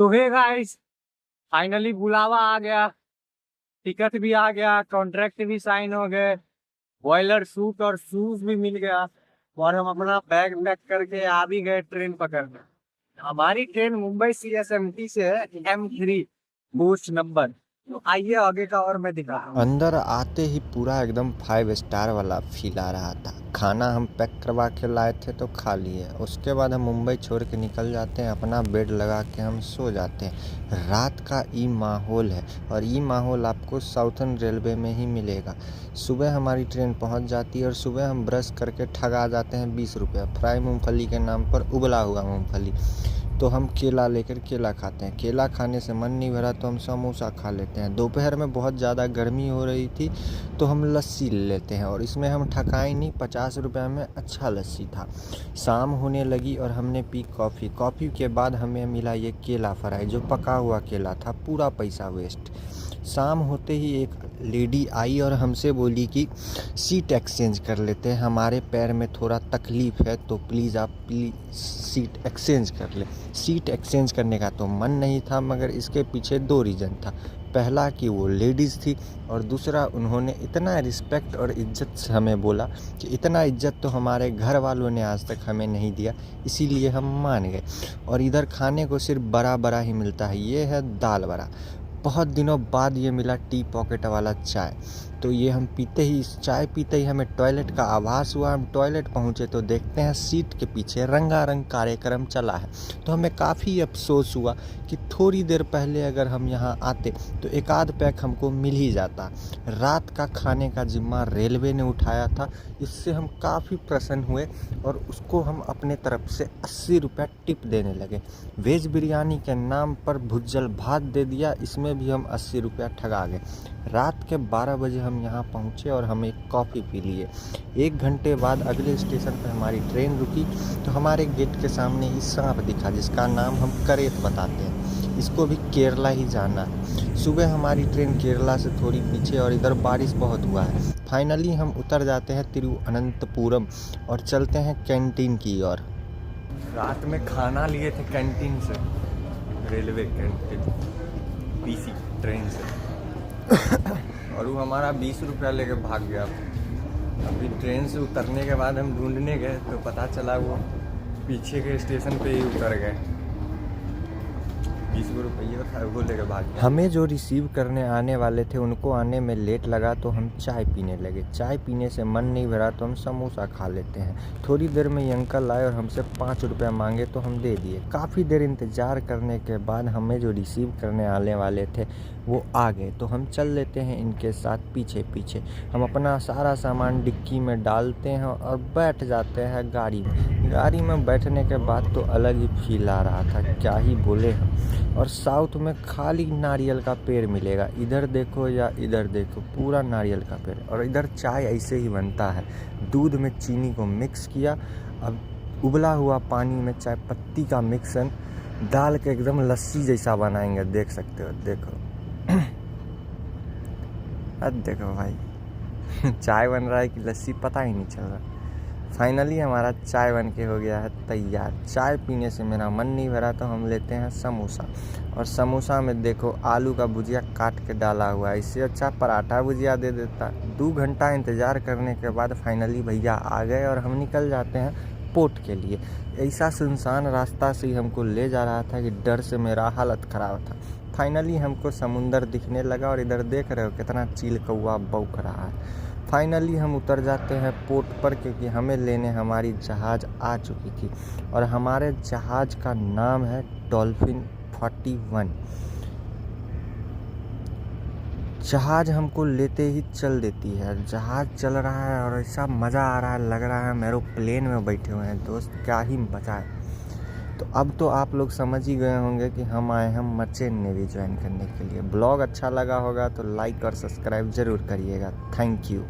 तो hey guys, finally बुलावा आ गया, टिकट भी आ गया, कॉन्ट्रैक्ट भी साइन हो गए, बॉयलर सूट और शूज भी मिल गया और हम अपना बैग पैक करके आ भी गए ट्रेन पकड़ने। हमारी ट्रेन मुंबई CSMT से है M3 बूस्ट नंबर। तो आइए आगे का और मैं दिखा रहा हूँ। अंदर आते ही पूरा एकदम 5 स्टार वाला फील आ रहा था। खाना हम पैक करवा के लाए थे तो खा लिए। उसके बाद हम मुंबई छोड़ के निकल जाते हैं, अपना बेड लगा के हम सो जाते हैं। रात का ये माहौल है और ये माहौल आपको साउथर्न रेलवे में ही मिलेगा। सुबह हमारी ट्रेन पहुंच जाती है और सुबह हम ब्रश करके ठगा जाते हैं 20 रुपये फ्राई मूंगफली के नाम पर, उबला हुआ मूंगफली। तो हम केला लेकर केला खाते हैं। केला खाने से मन नहीं भरा तो हम समोसा खा लेते हैं। दोपहर में बहुत ज़्यादा गर्मी हो रही थी तो हम लस्सी ले लेते हैं और इसमें हम ठकाई नहीं, 50 रुपये में अच्छा लस्सी था। शाम होने लगी और हमने पी कॉफ़ी। कॉफ़ी के बाद हमें मिला ये केला फ्राई, जो पका हुआ केला था, पूरा पैसा वेस्ट। शाम होते ही एक लेडी आई और हमसे बोली कि सीट एक्सचेंज कर लेते हैं, हमारे पैर में थोड़ा तकलीफ़ है तो प्लीज़ आप सीट एक्सचेंज कर ले। सीट एक्सचेंज करने का तो मन नहीं था, मगर इसके पीछे 2 रीज़न था। पहला कि वो लेडीज़ थी और दूसरा उन्होंने इतना रिस्पेक्ट और इज्जत से हमें बोला कि इतना इज्जत तो हमारे घर वालों ने आज तक हमें नहीं दिया, इसीलिए हम मान गए। और इधर खाने को सिर्फ बड़ा बड़ा ही मिलता है, ये है दाल बड़ा। बहुत दिनों बाद ये मिला टी पॉकेट वाला चाय। तो ये हम पीते ही, इस चाय पीते ही हमें टॉयलेट का आभास हुआ। हम टॉयलेट पहुँचे तो देखते हैं सीट के पीछे रंगारंग कार्यक्रम चला है। तो हमें काफ़ी अफसोस हुआ कि थोड़ी देर पहले अगर हम यहाँ आते तो एक आध पैक हमको मिल ही जाता। रात का खाने का जिम्मा रेलवे ने उठाया था, इससे हम काफ़ी प्रसन्न हुए और उसको हम अपने तरफ से 80 रुपये टिप देने लगे। वेज बिरयानी के नाम पर भुज्जल भात दे दिया, इसमें भी हम 80 रुपया ठगा गए। रात के 12 बजे हम यहाँ पहुँचे और हम एक कॉफ़ी पी लिए। 1 घंटे बाद अगले स्टेशन पर हमारी ट्रेन रुकी तो हमारे गेट के सामने ही सांप दिखा, जिसका नाम हम करेत बताते हैं। इसको भी केरला ही जाना है। सुबह हमारी ट्रेन केरला से थोड़ी पीछे और इधर बारिश बहुत हुआ है। फाइनली हम उतर जाते हैं तिरुवनंतपुरम और चलते हैं कैंटीन की ओर। रात में खाना लिए थे कैंटीन से, रेलवे कैंटीन PC ट्रेन से और वो हमारा 20 रुपया लेके भाग गया। अभी ट्रेन से उतरने के बाद हम ढूंढने गए तो पता चला वो पीछे के स्टेशन पे ही उतर गए। 20 रुपये था, वो लेके भाग गया। हमें जो रिसीव करने आने वाले थे उनको आने में लेट लगा तो हम चाय पीने लगे। चाय पीने से मन नहीं भरा तो हम समोसा खा लेते हैं। थोड़ी देर में ये अंकल आए और हमसे 5 रुपये मांगे तो हम दे दिए। काफ़ी देर इंतज़ार करने के बाद हमें जो रिसीव करने आने वाले थे वो आ गए तो हम चल लेते हैं इनके साथ पीछे पीछे। हम अपना सारा सामान डिक्की में डालते हैं और बैठ जाते हैं गाड़ी में। गाड़ी में बैठने के बाद तो अलग ही फील आ रहा था, क्या ही बोले हम। और साउथ में खाली नारियल का पेड़ मिलेगा, इधर देखो या इधर देखो, पूरा नारियल का पेड़। और इधर चाय ऐसे ही बनता है, दूध में चीनी को मिक्स किया, अब उबला हुआ पानी में चाय पत्ती का मिक्सन डाल के एकदम लस्सी जैसा बनाएंगे, देख सकते हो। देखो अब देखो भाई चाय बन रहा है कि लस्सी पता ही नहीं चल रहा। फाइनली हमारा चाय बन के हो गया है तैयार। चाय पीने से मेरा मन नहीं भरा तो हम लेते हैं समोसा। और समोसा में देखो आलू का भुजिया काट के डाला हुआ है, इससे अच्छा पराठा भुजिया दे देता। 2 घंटा इंतज़ार करने के बाद फाइनली भैया आ गए और हम निकल जाते हैं पोर्ट के लिए। ऐसा सुनसान रास्ता से ही हमको ले जा रहा था कि डर से मेरा हालत ख़राब था। फाइनली हमको समुंदर दिखने लगा और इधर देख रहे हो कितना चील कौवा बौक रहा है। फाइनली हम उतर जाते हैं पोर्ट पर, क्योंकि हमें लेने हमारी जहाज़ आ चुकी थी और हमारे जहाज़ का नाम है डॉल्फिन 41। जहाज़ हमको लेते ही चल देती है। जहाज़ चल रहा है और ऐसा मज़ा आ रहा है, लग रहा है हम एरोप्लेन में बैठे हुए हैं दोस्त, क्या ही मज़ा है। तो अब तो आप लोग समझ ही गए होंगे कि हम आए हैं मर्चेंट नेवी ज्वाइन करने के लिए। ब्लॉग अच्छा लगा होगा तो लाइक और सब्सक्राइब ज़रूर करिएगा। Thank you.